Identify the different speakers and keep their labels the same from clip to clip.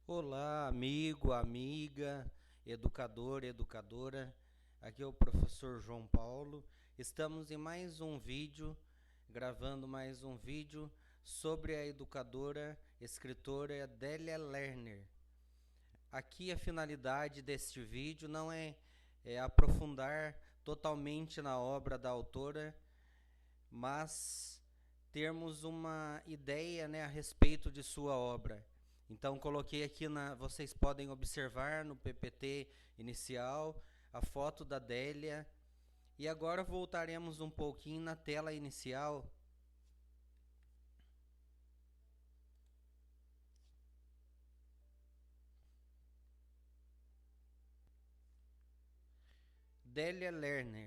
Speaker 1: Olá, amigo, amiga, educador, educadora. Aqui é o professor João Paulo. Estamos em mais um vídeo, gravando mais um vídeo sobre a educadora, escritora Adélia Lerner. Aqui a finalidade deste vídeo não é aprofundar totalmente na obra da autora, mas termos uma ideia, a respeito de sua obra. Então coloquei aqui, vocês podem observar no PPT inicial a foto da Adélia. E agora voltaremos um pouquinho na tela inicial. Adélia Lerner.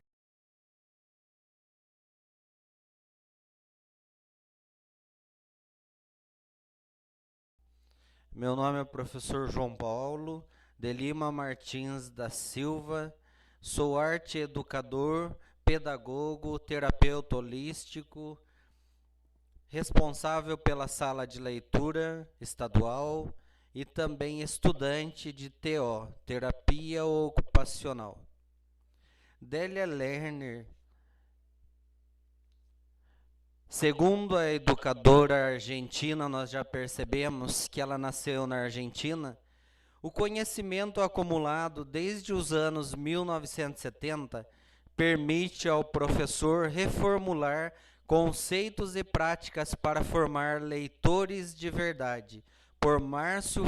Speaker 1: Meu nome é o professor João Paulo de Lima Martins da Silva. Sou arte educador, pedagogo, terapeuta holístico, responsável pela sala de leitura estadual e também estudante de TO, terapia ocupacional. Adélia Lerner, segundo a educadora argentina, nós já percebemos que ela nasceu na Argentina. O conhecimento acumulado desde os anos 1970 permite ao professor reformular conceitos e práticas para formar leitores de verdade, por Márcio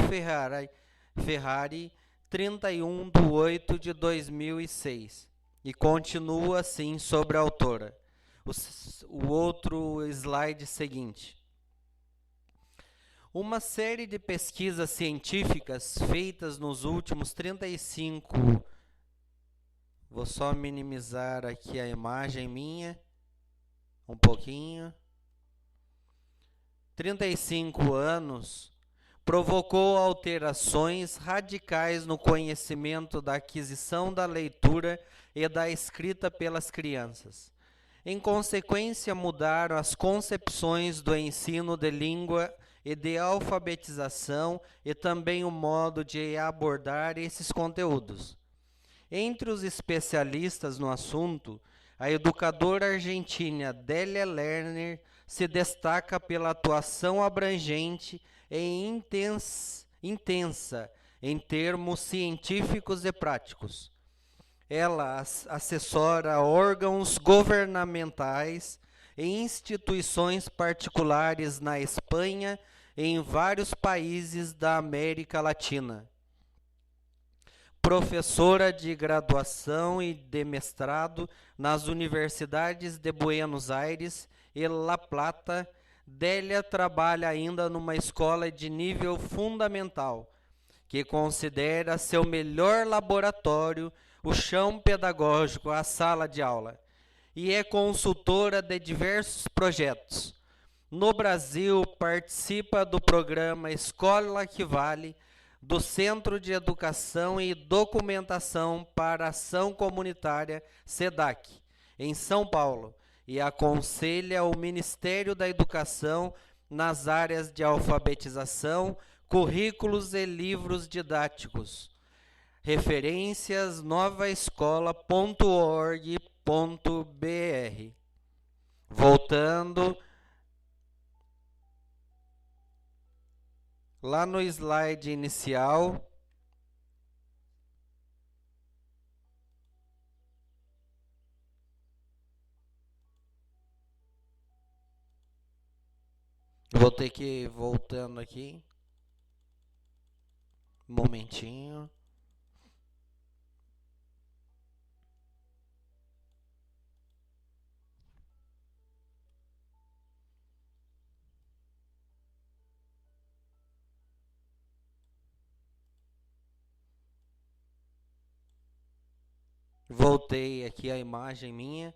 Speaker 1: Ferrari 31/8/2006. E continua assim sobre a autora. O outro slide seguinte. Uma série de pesquisas científicas feitas nos últimos 35... Vou só minimizar aqui a imagem minha um pouquinho. 35 anos provocou alterações radicais no conhecimento da aquisição da leitura e da escrita pelas crianças. Em consequência, mudaram as concepções do ensino de língua e de alfabetização e também o modo de abordar esses conteúdos. Entre os especialistas no assunto, a educadora argentina Adélia Lerner se destaca pela atuação abrangente e intensa em termos científicos e práticos. Ela assessora órgãos governamentais e instituições particulares na Espanha e em vários países da América Latina. Professora de graduação e de mestrado nas universidades de Buenos Aires e La Plata, Adélia trabalha ainda numa escola de nível fundamental, que considera seu melhor laboratório o chão pedagógico, a sala de aula, e é consultora de diversos projetos. No Brasil, participa do programa Escola que Vale, do Centro de Educação e Documentação para Ação Comunitária, SEDAC, em São Paulo, e aconselha o Ministério da Educação nas áreas de alfabetização, currículos e livros didáticos. Referências novaescola.org.br. Voltando lá no slide inicial, vou ter que ir voltando aqui, um momentinho. Voltei aqui a imagem minha.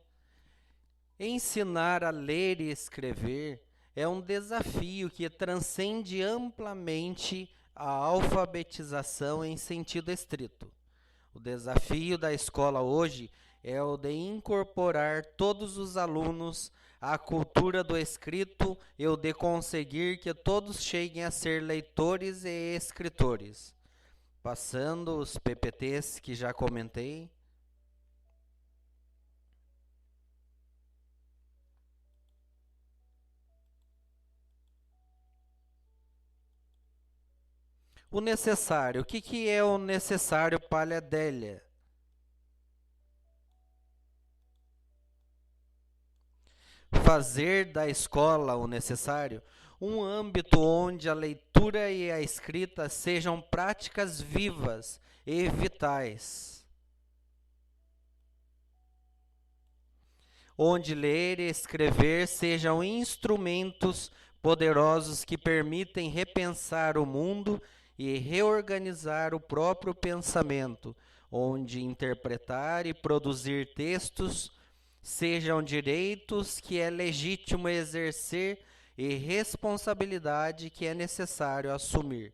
Speaker 1: Ensinar a ler e escrever é um desafio que transcende amplamente a alfabetização em sentido estrito. O desafio da escola hoje é o de incorporar todos os alunos a cultura do escrito e o de conseguir que todos cheguem a ser leitores e escritores. Passando os PPTs que já comentei. O necessário. O que é o necessário para a Adélia? Fazer da escola o necessário um âmbito onde a leitura e a escrita sejam práticas vivas e vitais. Onde ler e escrever sejam instrumentos poderosos que permitem repensar o mundo e reorganizar o próprio pensamento, onde interpretar e produzir textos sejam direitos que é legítimo exercer e responsabilidade que é necessário assumir.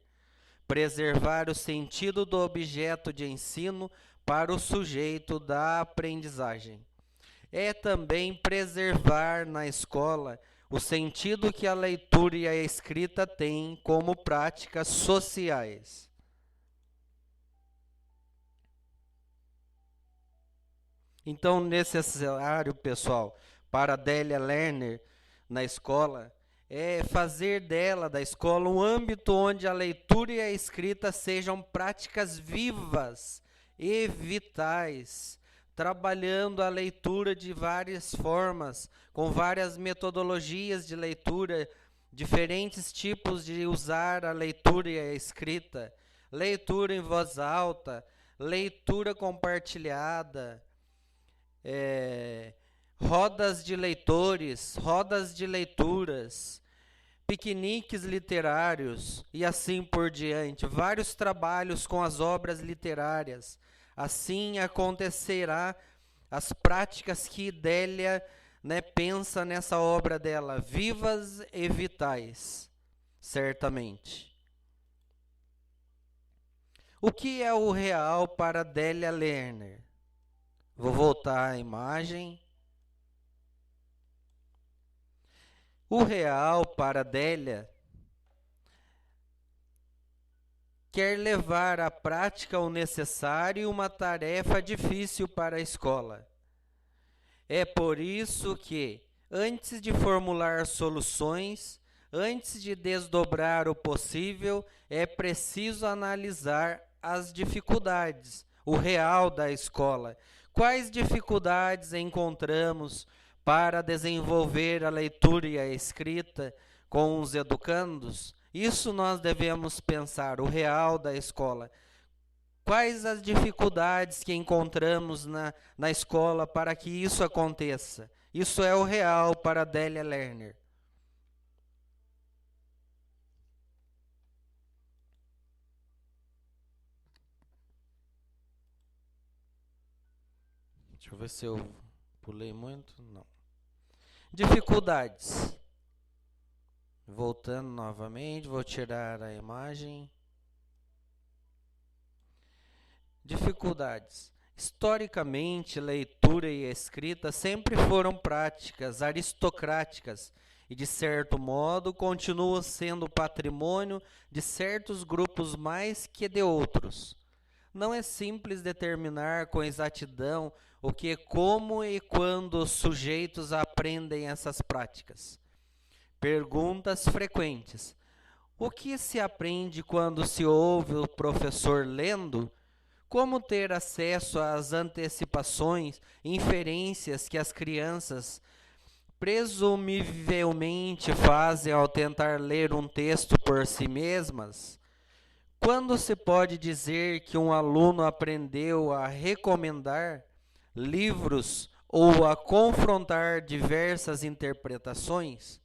Speaker 1: Preservar o sentido do objeto de ensino para o sujeito da aprendizagem. É também preservar na escola o sentido que a leitura e a escrita têm como práticas sociais. Então, necessário, pessoal, para Adélia Lerner na escola, é fazer dela, da escola, um âmbito onde a leitura e a escrita sejam práticas vivas e vitais, trabalhando a leitura de várias formas, com várias metodologias de leitura, diferentes tipos de usar a leitura e a escrita, leitura em voz alta, leitura compartilhada, rodas de leitores, rodas de leituras, piqueniques literários e assim por diante, vários trabalhos com as obras literárias. Assim acontecerá as práticas que Délia, pensa nessa obra dela, vivas e vitais, certamente. O que é o real para Délia Lerner? Vou voltar à imagem. O real para Délia quer levar à prática o necessário e uma tarefa difícil para a escola. É por isso que, antes de formular soluções, antes de desdobrar o possível, é preciso analisar as dificuldades, o real da escola. Quais dificuldades encontramos para desenvolver a leitura e a escrita com os educandos? Isso nós devemos pensar, o real da escola. Quais as dificuldades que encontramos na escola para que isso aconteça? Isso é o real para Délia Lerner. Deixa eu ver se eu pulei muito. Não. Dificuldades. Voltando novamente, vou tirar a imagem. Dificuldades. Historicamente, leitura e escrita sempre foram práticas aristocráticas e, de certo modo, continuam sendo patrimônio de certos grupos mais que de outros. Não é simples determinar com exatidão o que, como e quando os sujeitos aprendem essas práticas. Perguntas frequentes. O que se aprende quando se ouve o professor lendo? Como ter acesso às antecipações, inferências que as crianças presumivelmente fazem ao tentar ler um texto por si mesmas? Quando se pode dizer que um aluno aprendeu a recomendar livros ou a confrontar diversas interpretações?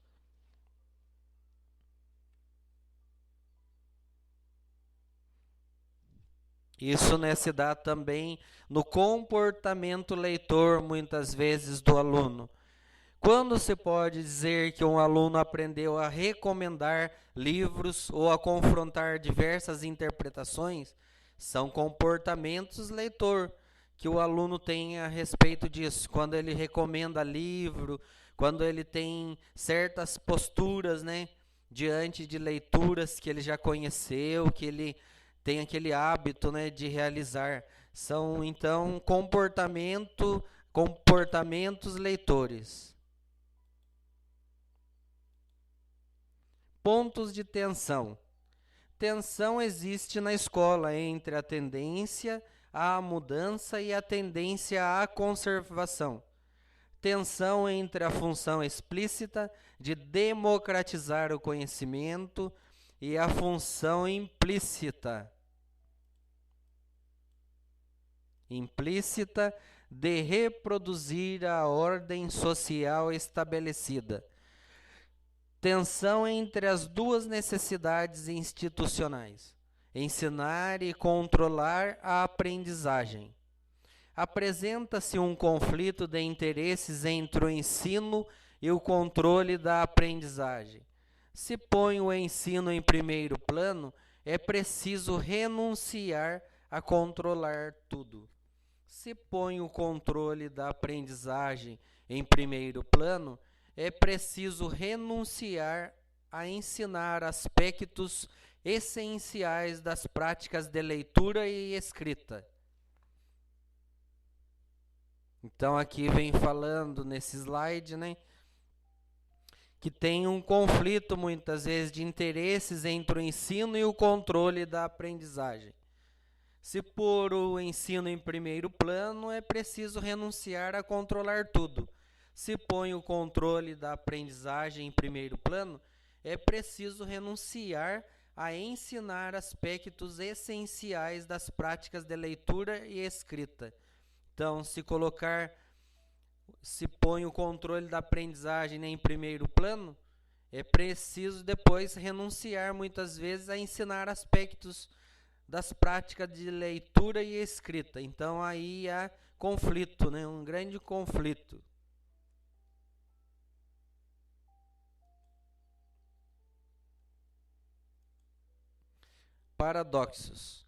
Speaker 1: Isso se dá também no comportamento leitor, muitas vezes, do aluno. Quando se pode dizer que um aluno aprendeu a recomendar livros ou a confrontar diversas interpretações, são comportamentos leitor que o aluno tem a respeito disso. Quando ele recomenda livro, quando ele tem certas posturas, né, diante de leituras que ele já conheceu, que ele tem aquele hábito, né, de realizar. São, então, comportamentos leitores. Pontos de tensão. Tensão existe na escola entre a tendência à mudança e a tendência à conservação. Tensão entre a função explícita de democratizar o conhecimento e a função implícita de reproduzir a ordem social estabelecida. Tensão entre as duas necessidades institucionais: ensinar e controlar a aprendizagem. Apresenta-se um conflito de interesses entre o ensino e o controle da aprendizagem. Se põe o ensino em primeiro plano, é preciso renunciar a controlar tudo. Se põe o controle da aprendizagem em primeiro plano, é preciso renunciar a ensinar aspectos essenciais das práticas de leitura e escrita. Então aqui vem falando nesse slide, né, que tem um conflito muitas vezes de interesses entre o ensino e o controle da aprendizagem. Se pôr o ensino em primeiro plano, é preciso renunciar a controlar tudo. Se põe o controle da aprendizagem em primeiro plano, é preciso renunciar a ensinar aspectos essenciais das práticas de leitura e escrita. Então, se põe o controle da aprendizagem em primeiro plano, é preciso depois renunciar muitas vezes a ensinar aspectos das práticas de leitura e escrita. Então aí há conflito, né? Um grande conflito. Paradoxos.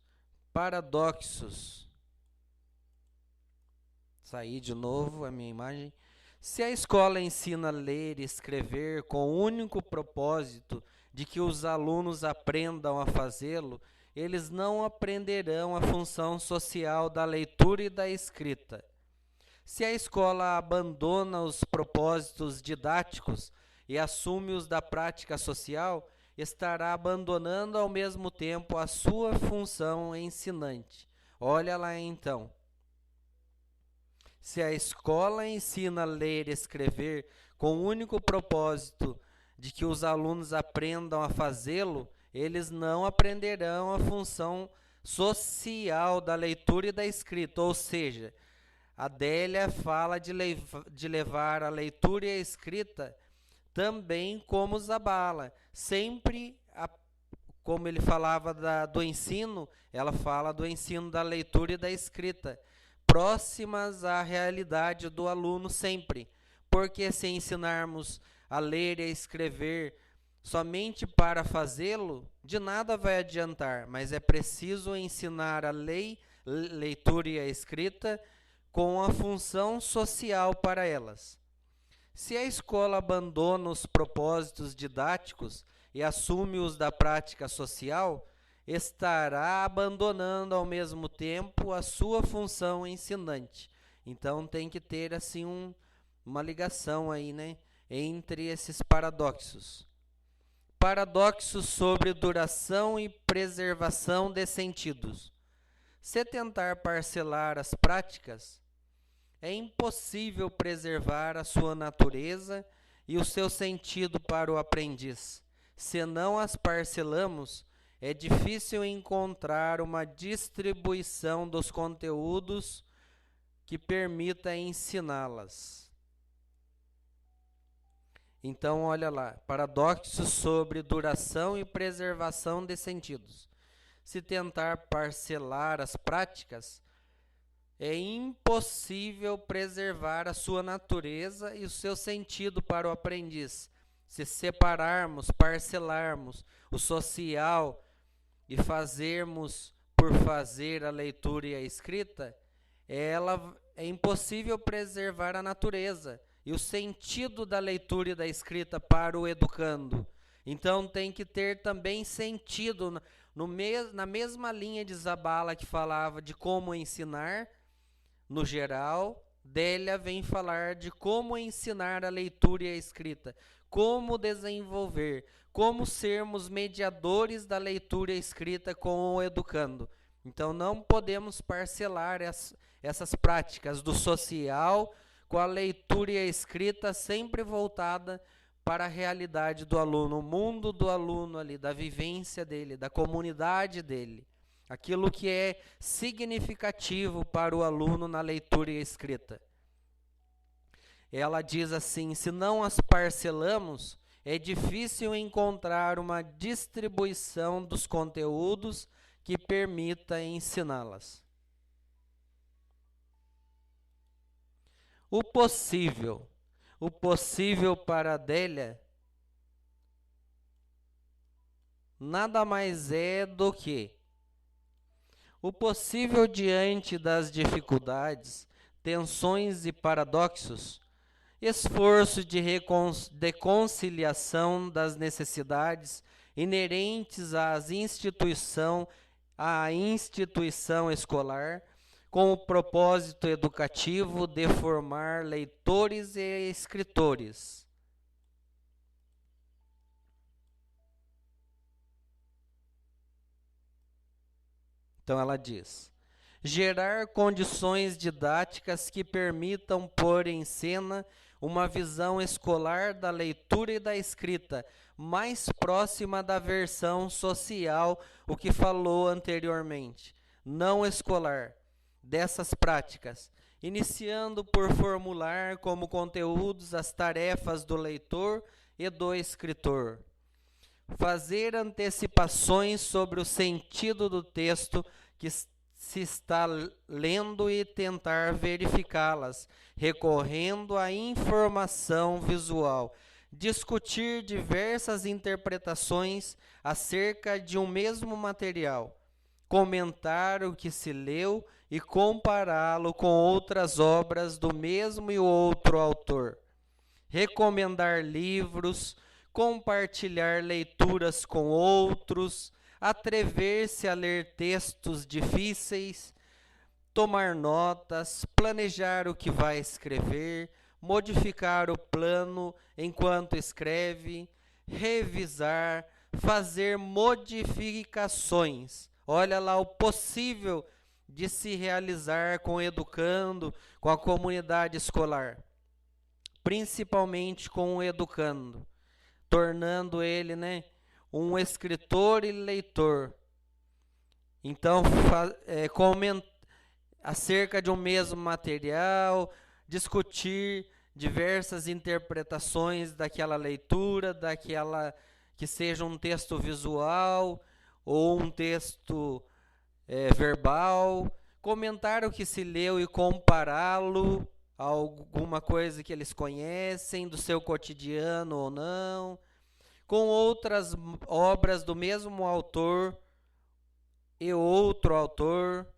Speaker 1: Saí de novo a minha imagem. Se a escola ensina a ler e escrever com o único propósito de que os alunos aprendam a fazê-lo, eles não aprenderão a função social da leitura e da escrita. Se a escola abandona os propósitos didáticos e assume os da prática social, estará abandonando ao mesmo tempo a sua função ensinante. Olha lá então. Se a escola ensina a ler e escrever com o único propósito de que os alunos aprendam a fazê-lo, eles não aprenderão a função social da leitura e da escrita. Ou seja, a Adélia fala de levar a leitura e a escrita também como Zabala. Sempre, como ele falava do ensino, ela fala do ensino da leitura e da escrita, próximas à realidade do aluno sempre. Porque se ensinarmos a ler e a escrever somente para fazê-lo, de nada vai adiantar, mas é preciso ensinar a leitura e a escrita com a função social para elas. Se a escola abandona os propósitos didáticos e assume os da prática social, estará abandonando ao mesmo tempo a sua função ensinante. Então tem que ter assim uma ligação aí, né, entre esses paradoxos. Paradoxos sobre duração e preservação de sentidos. Se tentar parcelar as práticas, é impossível preservar a sua natureza e o seu sentido para o aprendiz. Se não as parcelamos, é difícil encontrar uma distribuição dos conteúdos que permita ensiná-las. Então, olha lá, paradoxos sobre duração e preservação de sentidos. Se tentar parcelar as práticas, é impossível preservar a sua natureza e o seu sentido para o aprendiz. Se separarmos, parcelarmos o social e fazermos por fazer a leitura e a escrita, é impossível preservar a natureza e o sentido da leitura e da escrita para o educando. Então tem que ter também sentido, na mesma linha de Zabala que falava de como ensinar, no geral, Délia vem falar de como ensinar a leitura e a escrita, como desenvolver, como sermos mediadores da leitura e escrita com o educando. Então não podemos parcelar essas práticas do social com a leitura e a escrita sempre voltada para a realidade do aluno, o mundo do aluno ali, da vivência dele, da comunidade dele. Aquilo que é significativo para o aluno na leitura e escrita. Ela diz assim: se não as parcelamos, é difícil encontrar uma distribuição dos conteúdos que permita ensiná-las. O possível para Adélia nada mais é do que o possível diante das dificuldades, tensões e paradoxos, esforço de conciliação das necessidades inerentes à instituição escolar, com o propósito educativo de formar leitores e escritores. Então ela diz: gerar condições didáticas que permitam pôr em cena uma visão escolar da leitura e da escrita, mais próxima da versão social, o que falou anteriormente, não escolar, dessas práticas, iniciando por formular como conteúdos as tarefas do leitor e do escritor. Fazer antecipações sobre o sentido do texto que se está lendo e tentar verificá-las, recorrendo à informação visual. Discutir diversas interpretações acerca de um mesmo material. Comentar o que se leu e compará-lo com outras obras do mesmo e outro autor. Recomendar livros, compartilhar leituras com outros, atrever-se a ler textos difíceis, tomar notas, planejar o que vai escrever, modificar o plano enquanto escreve, revisar, fazer modificações. Olha lá o possível de se realizar com o educando, com a comunidade escolar, principalmente com o educando, tornando ele, um escritor e leitor. Então, acerca de um mesmo material, discutir diversas interpretações daquela leitura, daquela que seja um texto visual ou um texto verbal, comentar o que se leu e compará-lo a alguma coisa que eles conhecem, do seu cotidiano ou não, com outras obras do mesmo autor e outro autor,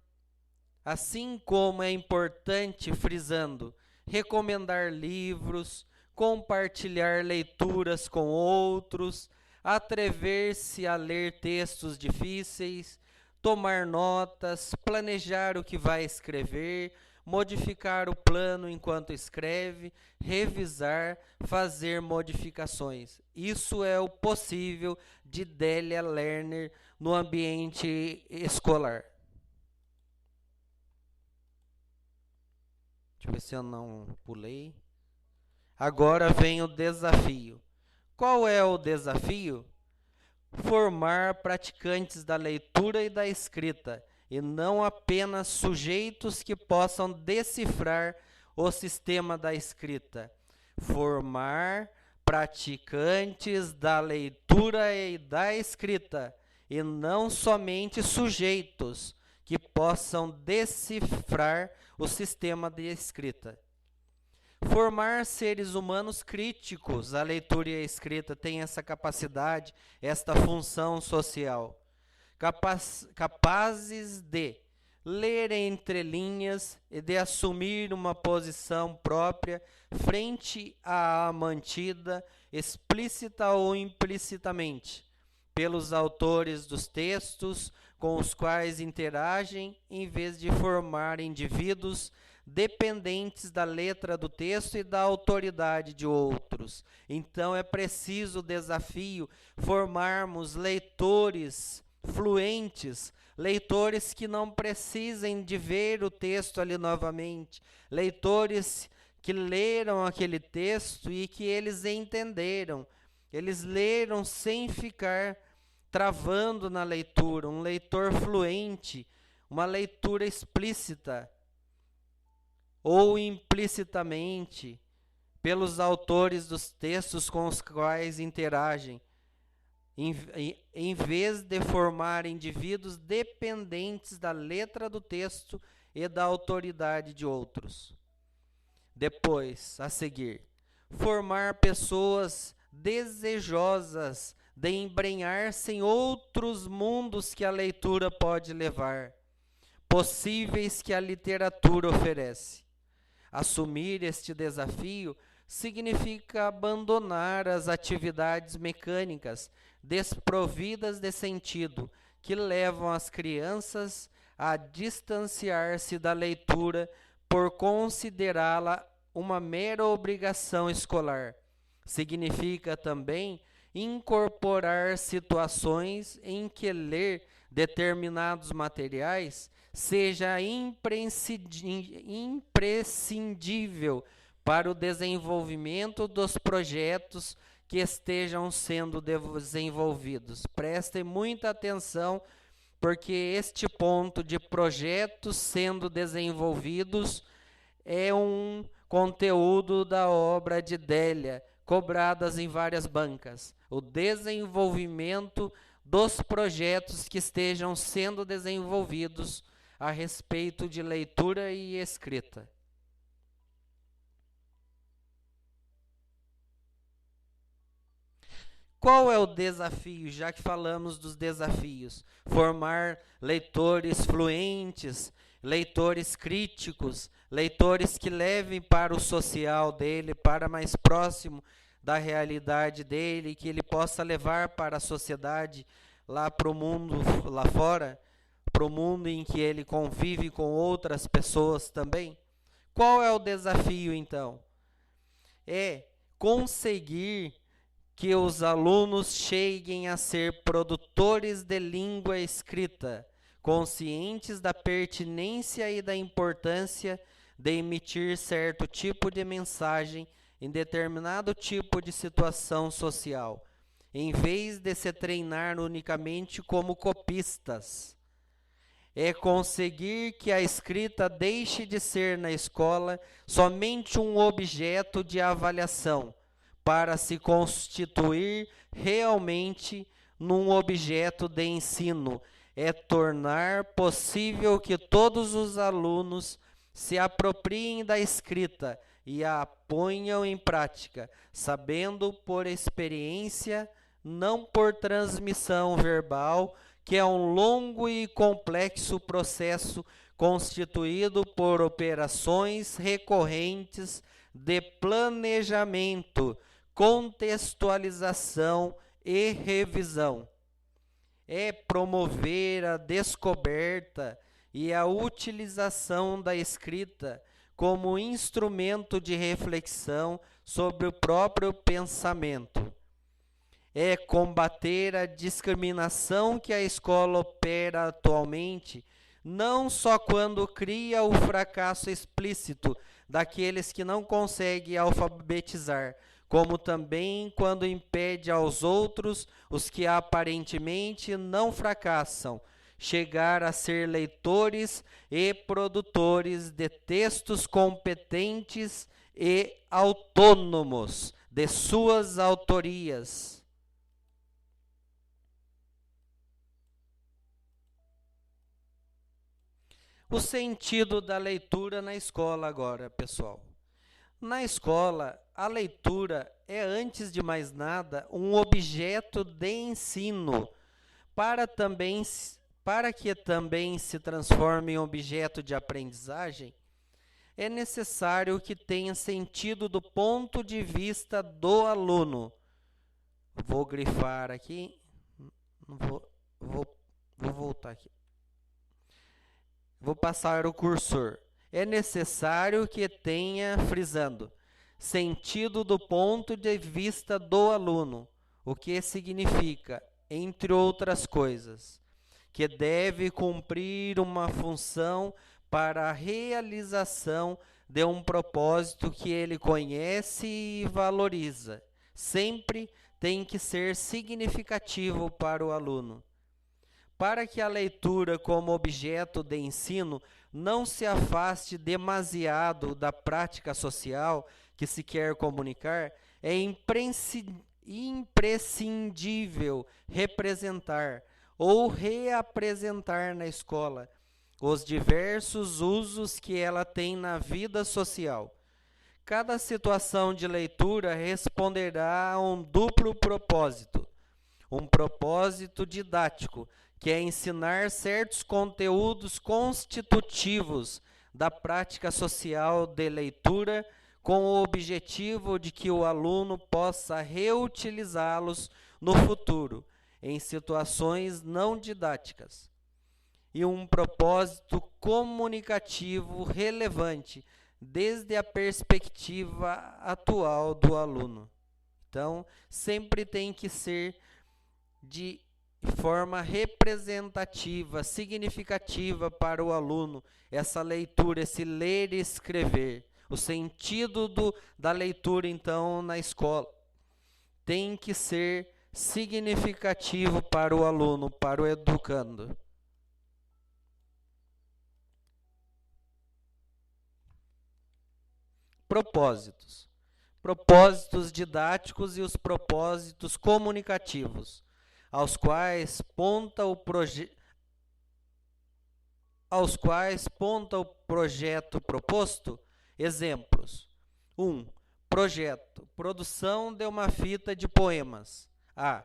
Speaker 1: assim como é importante, frisando, recomendar livros, compartilhar leituras com outros, atrever-se a ler textos difíceis, tomar notas, planejar o que vai escrever, modificar o plano enquanto escreve, revisar, fazer modificações. Isso é o possível de Délia Lerner no ambiente escolar. Deixa eu ver se eu não pulei. Agora vem o desafio. Qual é o desafio? Formar praticantes da leitura e da escrita, e não apenas sujeitos que possam decifrar o sistema da escrita. Formar praticantes da leitura e da escrita, e não somente sujeitos que possam decifrar o sistema de escrita. Formar seres humanos críticos à leitura e à escrita tem essa capacidade, esta função social. Capazes de ler entre linhas e de assumir uma posição própria frente à mantida, explícita ou implicitamente, pelos autores dos textos com os quais interagem, em vez de formar indivíduos dependentes da letra do texto e da autoridade de outros. Então é preciso desafio formarmos leitores fluentes, leitores que não precisem de ver o texto ali novamente, leitores que leram aquele texto e que eles entenderam. Eles leram sem ficar travando na leitura, um leitor fluente, uma leitura explícita ou implicitamente pelos autores dos textos com os quais interagem, em vez de formar indivíduos dependentes da letra do texto e da autoridade de outros. Depois, a seguir, formar pessoas desejosas de embrenhar-se em outros mundos que a leitura pode levar, possíveis que a literatura oferece. Assumir este desafio significa abandonar as atividades mecânicas desprovidas de sentido, que levam as crianças a distanciar-se da leitura por considerá-la uma mera obrigação escolar. Significa também incorporar situações em que ler determinados materiais seja imprescindível para o desenvolvimento dos projetos que estejam sendo desenvolvidos. Prestem muita atenção, porque este ponto de projetos sendo desenvolvidos é um conteúdo da obra de Délia, cobradas em várias bancas. O desenvolvimento dos projetos que estejam sendo desenvolvidos a respeito de leitura e escrita. Qual é o desafio, já que falamos dos desafios? Formar leitores fluentes, leitores críticos, leitores que levem para o social dele, para mais próximo da realidade dele, que ele possa levar para a sociedade, lá para o mundo lá fora, para o mundo em que ele convive com outras pessoas também. Qual é o desafio, então? É conseguir que os alunos cheguem a ser produtores de língua escrita, conscientes da pertinência e da importância de emitir certo tipo de mensagem em determinado tipo de situação social, em vez de se treinar unicamente como copistas. É conseguir que a escrita deixe de ser na escola somente um objeto de avaliação, para se constituir realmente num objeto de ensino. É tornar possível que todos os alunos se apropriem da escrita e a ponham em prática, sabendo por experiência, não por transmissão verbal, que é um longo e complexo processo constituído por operações recorrentes de planejamento, contextualização e revisão. É promover a descoberta e a utilização da escrita como instrumento de reflexão sobre o próprio pensamento. É combater a discriminação que a escola opera atualmente, não só quando cria o fracasso explícito daqueles que não conseguem alfabetizar, como também quando impede aos outros, os que aparentemente não fracassam, chegar a ser leitores e produtores de textos competentes e autônomos de suas autorias. O sentido da leitura na escola agora, pessoal. Na escola, a leitura é, antes de mais nada, um objeto de ensino, para que também se transforme em objeto de aprendizagem, é necessário que tenha sentido do ponto de vista do aluno. Vou grifar aqui, vou voltar aqui. Vou passar o cursor. É necessário que tenha, frisando, sentido do ponto de vista do aluno, o que significa, entre outras coisas, que deve cumprir uma função para a realização de um propósito que ele conhece e valoriza. Sempre tem que ser significativo para o aluno. Para que a leitura como objeto de ensino não se afaste demasiado da prática social que se quer comunicar, é imprescindível representar ou reapresentar na escola os diversos usos que ela tem na vida social. Cada situação de leitura responderá a um duplo propósito. Um propósito didático, que é ensinar certos conteúdos constitutivos da prática social de leitura, com o objetivo de que o aluno possa reutilizá-los no futuro, em situações não didáticas. E um propósito comunicativo relevante, desde a perspectiva atual do aluno. Então, sempre tem que ser de forma representativa, significativa para o aluno, essa leitura, esse ler e escrever. O sentido da leitura, então, na escola, tem que ser significativo para o aluno, para o educando. Propósitos. Propósitos didáticos e os propósitos comunicativos, aos quais ponta o projeto proposto. Exemplos. 1. Projeto. Produção de uma fita de poemas. A.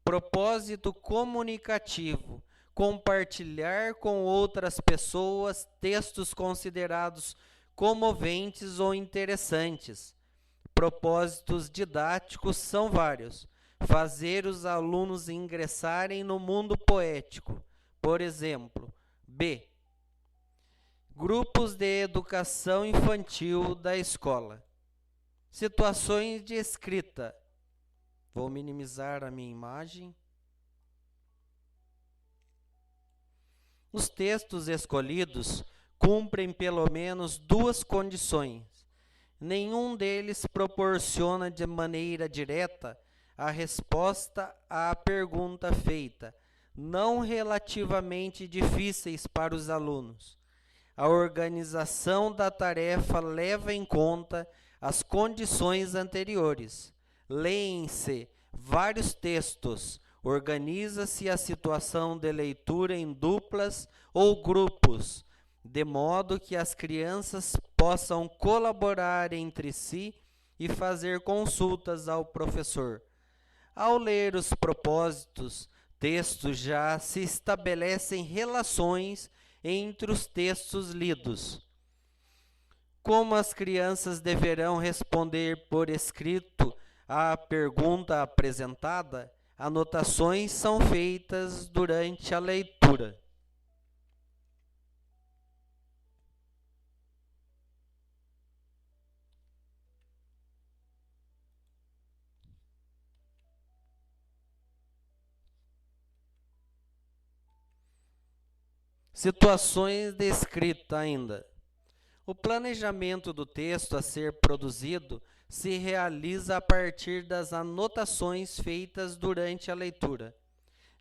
Speaker 1: Propósito comunicativo. Compartilhar com outras pessoas textos considerados comoventes ou interessantes. Propósitos didáticos são vários. Fazer os alunos ingressarem no mundo poético. Por exemplo, B. Grupos de educação infantil da escola. Situações de escrita. Vou minimizar a minha imagem. Os textos escolhidos cumprem pelo menos duas condições. Nenhum deles proporciona de maneira direta a resposta à pergunta feita, não relativamente difíceis para os alunos. A organização da tarefa leva em conta as condições anteriores. Leem-se vários textos, organiza-se a situação de leitura em duplas ou grupos, de modo que as crianças possam colaborar entre si e fazer consultas ao professor. Ao ler os propósitos, textos já se estabelecem relações entre os textos lidos. Como as crianças deverão responder por escrito à pergunta apresentada, anotações são feitas durante a leitura. Situações de escrita ainda. O planejamento do texto a ser produzido se realiza a partir das anotações feitas durante a leitura.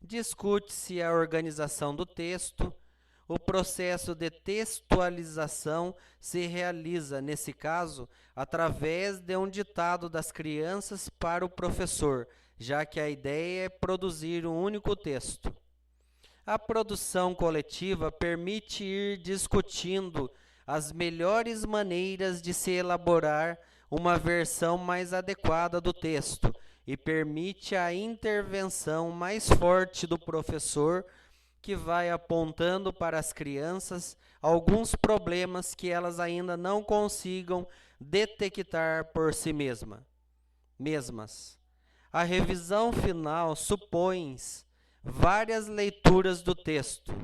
Speaker 1: Discute-se a organização do texto. O processo de textualização se realiza, nesse caso, através de um ditado das crianças para o professor, já que a ideia é produzir um único texto. A produção coletiva permite ir discutindo as melhores maneiras de se elaborar uma versão mais adequada do texto e permite a intervenção mais forte do professor que vai apontando para as crianças alguns problemas que elas ainda não consigam detectar por si mesmas. A revisão final supõe várias leituras do texto,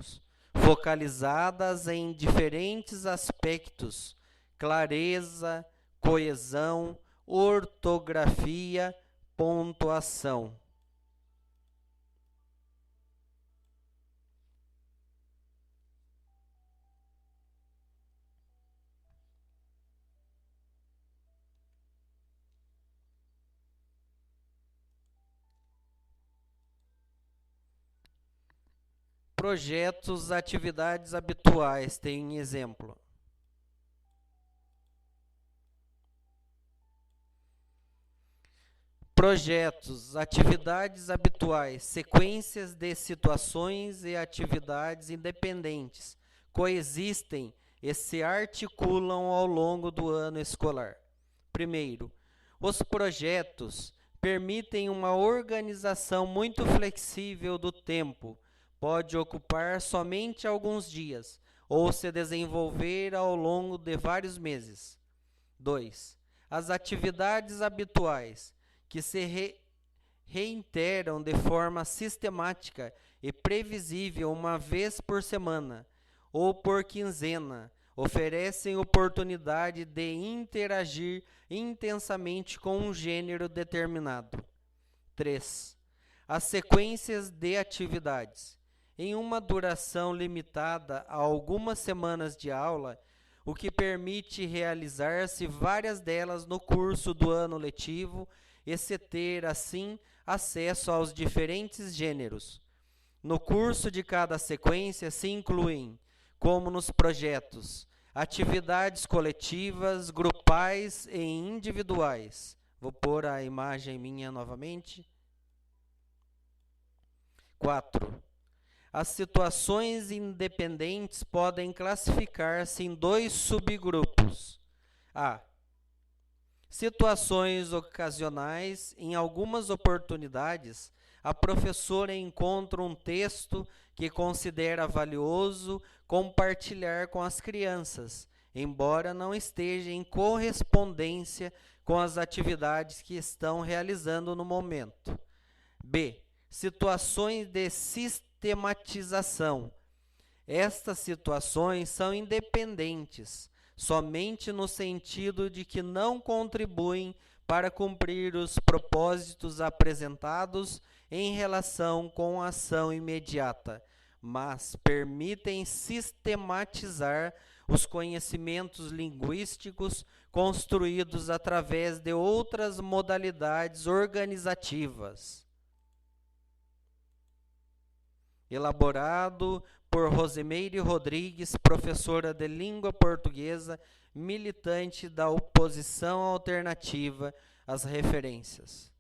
Speaker 1: focalizadas em diferentes aspectos: clareza, coesão, ortografia, pontuação. Projetos, atividades habituais, tem exemplo. Projetos, atividades habituais, sequências de situações e atividades independentes, coexistem e se articulam ao longo do ano escolar. Primeiro, os projetos permitem uma organização muito flexível do tempo. Pode ocupar somente alguns dias ou se desenvolver ao longo de vários meses. 2. As atividades habituais, que se reiteram de forma sistemática e previsível uma vez por semana ou por quinzena, oferecem oportunidade de interagir intensamente com um gênero determinado. 3. As sequências de atividades, em uma duração limitada a algumas semanas de aula, o que permite realizar-se várias delas no curso do ano letivo e se ter, assim, acesso aos diferentes gêneros. No curso de cada sequência se incluem, como nos projetos, atividades coletivas, grupais e individuais. Vou pôr a imagem minha novamente. 4. As situações independentes podem classificar-se em dois subgrupos. A. Situações ocasionais. Em algumas oportunidades, a professora encontra um texto que considera valioso compartilhar com as crianças, embora não esteja em correspondência com as atividades que estão realizando no momento. B. Situações de sistematização. Estas situações são independentes, somente no sentido de que não contribuem para cumprir os propósitos apresentados em relação com a ação imediata, mas permitem sistematizar os conhecimentos linguísticos construídos através de outras modalidades organizativas. Elaborado por Rosimeire Rodrigues, professora de língua portuguesa, militante da oposição alternativa às referências.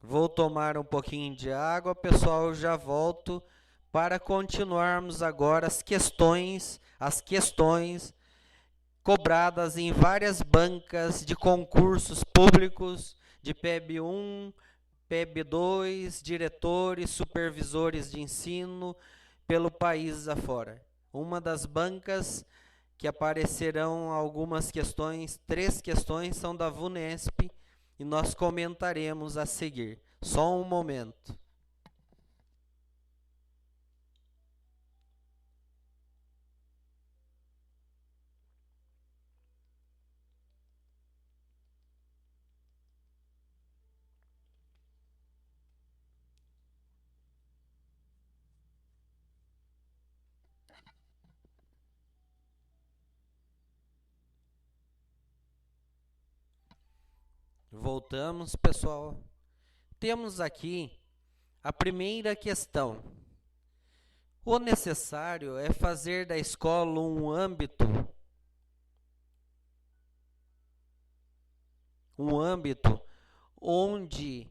Speaker 1: Vou tomar um pouquinho de água, pessoal, já volto para continuarmos agora as questões cobradas em várias bancas de concursos públicos de PEB 1, PEB 2, diretores, supervisores de ensino pelo país afora. Uma das bancas que aparecerão algumas questões, 3 questões, são da VUNESP e nós comentaremos a seguir. Só um momento. Voltamos, pessoal. Temos aqui a primeira questão. O necessário é fazer da escola um âmbito onde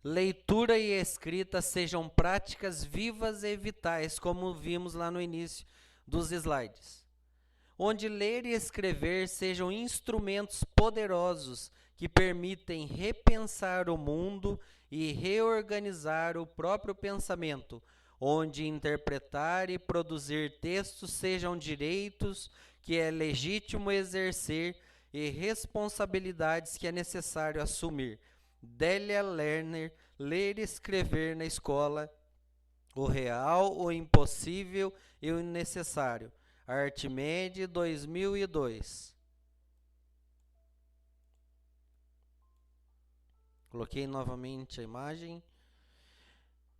Speaker 1: leitura e escrita sejam práticas vivas e vitais, como vimos lá no início dos slides. Onde ler e escrever sejam instrumentos poderosos que permitem repensar o mundo e reorganizar o próprio pensamento, onde interpretar e produzir textos sejam direitos que é legítimo exercer e responsabilidades que é necessário assumir. Délia Lerner, Ler e Escrever na Escola, o Real, o Impossível e o Necessário. Artmed, 2002. Coloquei novamente a imagem.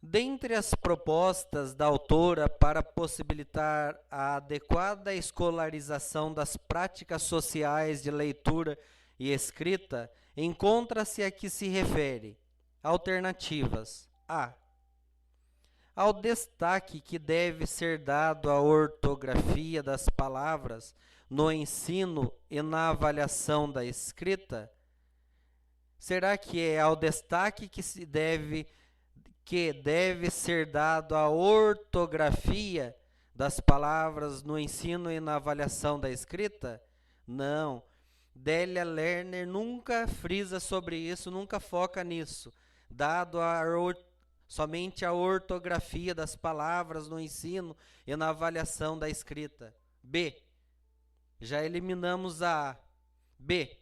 Speaker 1: Dentre as propostas da autora para possibilitar a adequada escolarização das práticas sociais de leitura e escrita, encontra-se a que se refere. Alternativas. A. Ao destaque que deve ser dado à ortografia das palavras no ensino e na avaliação da escrita. Será que é ao destaque que deve ser dado à ortografia das palavras no ensino e na avaliação da escrita? Não. Délia Lerner nunca frisa sobre isso, nunca foca nisso. Dado somente a ortografia das palavras no ensino e na avaliação da escrita. B. Já eliminamos a A. B.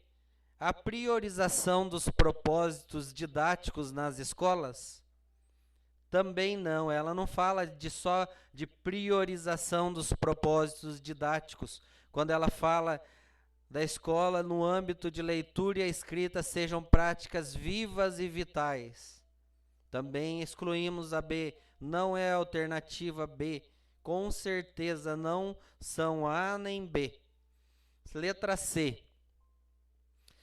Speaker 1: A priorização dos propósitos didáticos nas escolas? Também não, ela não fala só de priorização dos propósitos didáticos. Quando ela fala da escola no âmbito de leitura e a escrita sejam práticas vivas e vitais. Também excluímos a B, não é a alternativa B. Com certeza não são A nem B. Letra C.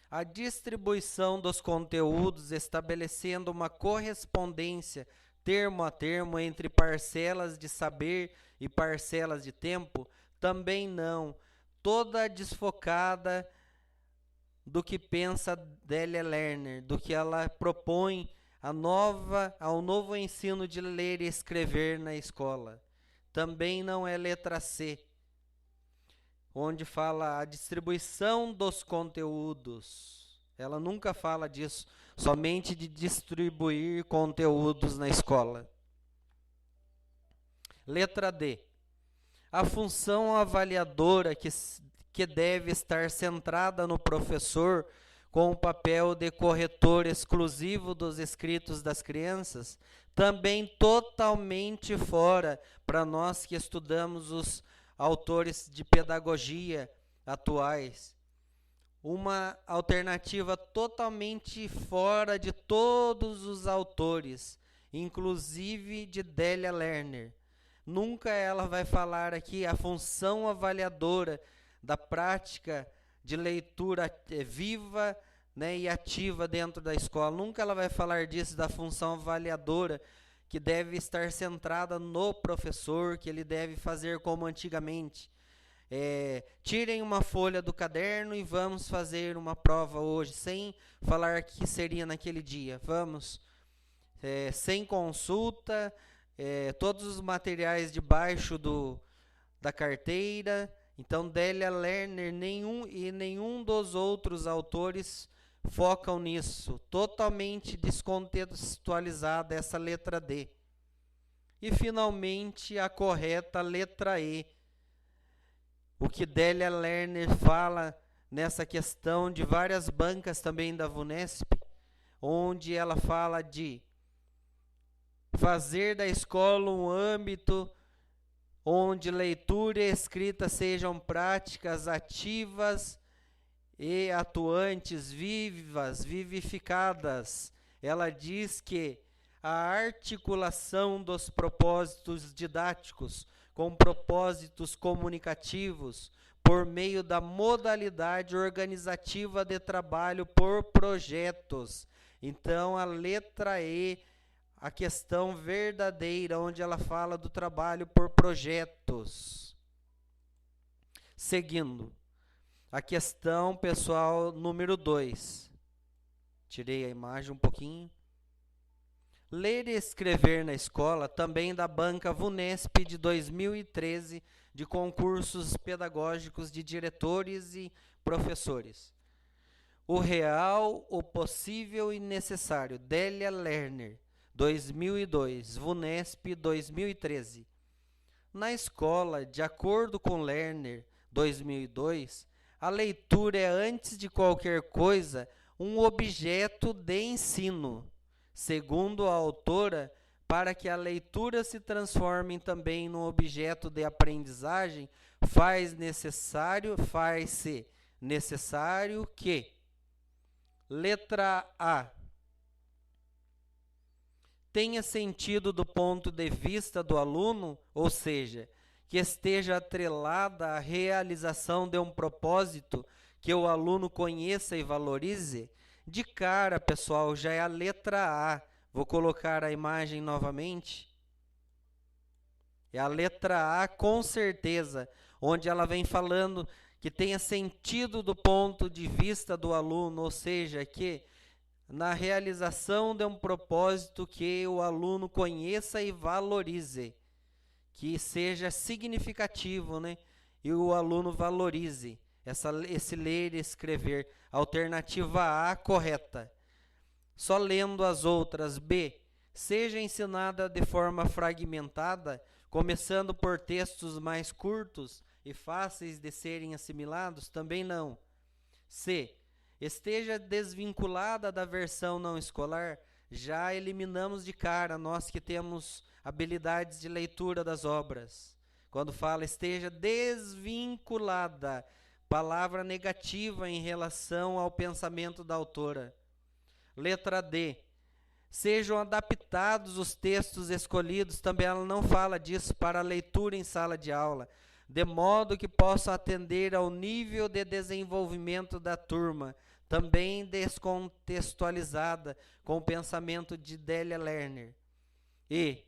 Speaker 1: A distribuição dos conteúdos estabelecendo uma correspondência termo a termo entre parcelas de saber e parcelas de tempo, também não. Toda desfocada do que pensa Délia Lerner, do que ela propõe ao novo ensino de ler e escrever na escola. Também não é letra C, onde fala a distribuição dos conteúdos. Ela nunca fala disso, somente de distribuir conteúdos na escola. Letra D. A função avaliadora que deve estar centrada no professor com o papel de corretor exclusivo dos escritos das crianças, também totalmente fora para nós que estudamos os autores de pedagogia atuais. Uma alternativa totalmente fora de todos os autores, inclusive de Délia Lerner. Nunca ela vai falar aqui a função avaliadora da prática de leitura viva, né, e ativa dentro da escola. Nunca ela vai falar disso, da função avaliadora que deve estar centrada no professor, que ele deve fazer como antigamente. Tirem uma folha do caderno e vamos fazer uma prova hoje, sem falar que seria naquele dia. Vamos, sem consulta, todos os materiais debaixo da carteira. Então, Délia Lerner nenhum dos outros autores focam nisso. Totalmente descontextualizada essa letra D. E, finalmente, a correta letra E. O que Délia Lerner fala nessa questão de várias bancas também da VUNESP, onde ela fala de fazer da escola um âmbito onde leitura e escrita sejam práticas ativas e atuantes, vivas, vivificadas. Ela diz que a articulação dos propósitos didáticos com propósitos comunicativos por meio da modalidade organizativa de trabalho por projetos. Então, a letra E, a questão verdadeira, onde ela fala do trabalho por projetos. Seguindo, a questão, pessoal, número 2. Tirei a imagem um pouquinho. Ler e escrever na escola, também da banca VUNESP de 2013, de concursos pedagógicos de diretores e professores. O real, o possível e necessário. Délia Lerner, 2002. VUNESP, 2013. Na escola, de acordo com Lerner, 2002, a leitura é, antes de qualquer coisa, um objeto de ensino. Segundo a autora, para que a leitura se transforme também num objeto de aprendizagem, faz-se necessário que: letra A, tenha sentido do ponto de vista do aluno, ou seja, que esteja atrelada à realização de um propósito que o aluno conheça e valorize. De cara, pessoal, já é a letra A. Vou colocar a imagem novamente. É a letra A, com certeza, onde ela vem falando que tenha sentido do ponto de vista do aluno, ou seja, que na realização de um propósito que o aluno conheça e valorize, que seja significativo, né? E o aluno valorize esse ler e escrever. Alternativa A, correta. Só lendo as outras. B, seja ensinada de forma fragmentada, começando por textos mais curtos e fáceis de serem assimilados, também não. C, esteja desvinculada da versão não escolar, já eliminamos de cara, nós que temos habilidades de leitura das obras. Quando fala esteja desvinculada, palavra negativa em relação ao pensamento da autora. Letra D, sejam adaptados os textos escolhidos, também ela não fala disso, para a leitura em sala de aula, de modo que possam atender ao nível de desenvolvimento da turma, também descontextualizada com o pensamento de Délia Lerner. E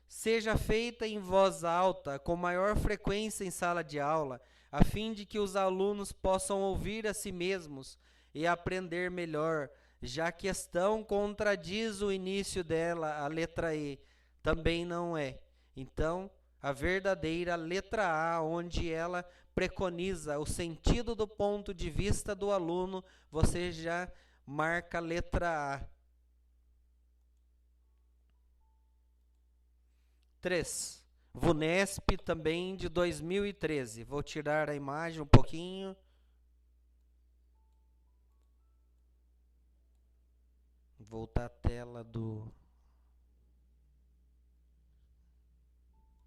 Speaker 1: seja feita em voz alta, com maior frequência em sala de aula, a fim de que os alunos possam ouvir a si mesmos e aprender melhor, já a questão contradiz o início dela, a letra E, também não é. Então, a verdadeira letra A, onde ela preconiza o sentido do ponto de vista do aluno, você já marca a letra A. 3. VUNESP, também de 2013. Vou tirar a imagem um pouquinho. Voltar a tela do